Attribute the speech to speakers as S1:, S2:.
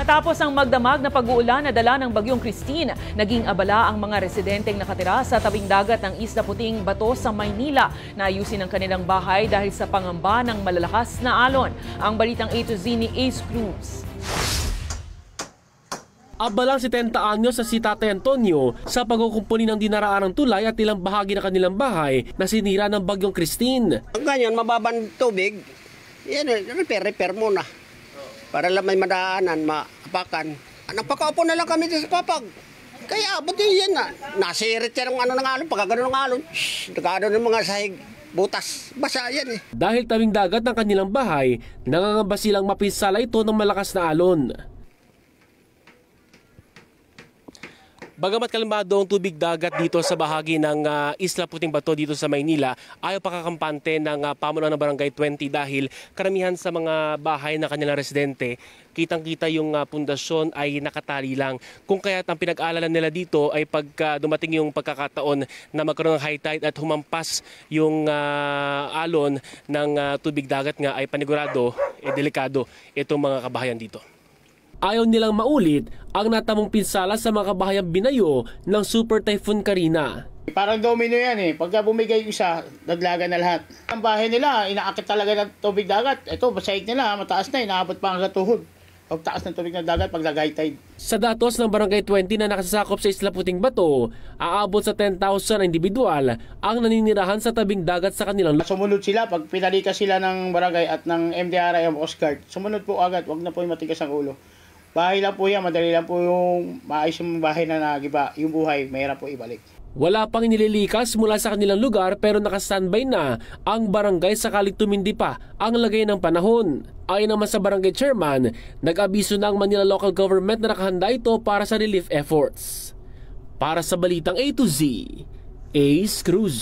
S1: Matapos ang magdamag na pag-uulan na dala ng bagyong Christine, naging abala ang mga residenteng nakatira sa tabing dagat ng Isla Puting Bato sa Maynila na ayusin ang kanilang bahay dahil sa pangamba ng malalakas na alon. Ang balitang A to Z ni Ace Cruz.
S2: Abalang 70 anyos sa si Tatay Antonio sa pagkukumpuni ng dinaraang tulay at ilang bahagi ng kanilang bahay na sinira ng bagyong Christine.
S3: Ganyan, mababang tubig, yan, repair muna. Para lang may madaanan, maapakan. Napakaupo na lang kami sa kapag. Kaya, buti yan na. Nasirit yan ng alon, pagka gano'n ng alon. Nagkano ng mga sahig, butas, basa yan eh.
S2: Dahil tabing dagat ng kanilang bahay, nangangamba silang mapinsala ito ng malakas na alon. Bagamat kalmado ang tubig dagat dito sa bahagi ng Isla Puting Bato dito sa Maynila, ayaw pakakampante ng pamunuan ng Barangay 20 dahil karamihan sa mga bahay na kanilang residente, kitang-kita yung pundasyon ay nakatali lang. Kung kaya't ang pinag-aalalan nila dito ay pag dumating yung pagkakataon na magkaroon ng high tide at humampas yung alon ng tubig dagat nga ay panigurado, delikado itong mga kabahayan dito. Ayaw nilang maulit ang natamong pinsala sa mga kabahayang binayo ng Super Typhoon Karina.
S4: Parang domino yan eh. Pagka bumigay isa, naglaga na lahat. Ang bahay nila, inaakit talaga ng tubig dagat. Ito, basahig nila, mataas na, inaabot pa hanggang tuhod. Pagtaas ng tubig ng dagat, pag high tide. Sa datos ng Barangay 20 na nakasasakop sa Isla Puting Bato, aabot sa 10,000 na individual ang naninirahan sa tabing dagat sa kanilang lugar. Sumunod sila, pag pinalikas sila ng barangay at ng MDRI o Coast Guard, sumunod po agad, wag na po yung matigas ang ulo. Bahay lang po yan, madali lang po yung maayos yung bahay na nagiba. Yung buhay, mahirap po ibalik.
S2: Wala pang inililikas mula sa kanilang lugar pero nakastandby na ang barangay sakaling tumindi pa ang lagay ng panahon. Ayon naman sa barangay chairman, nag-abiso na ang Manila Local Government na nakahanda ito para sa relief efforts. Para sa Balitang A to Z, Ace Cruz.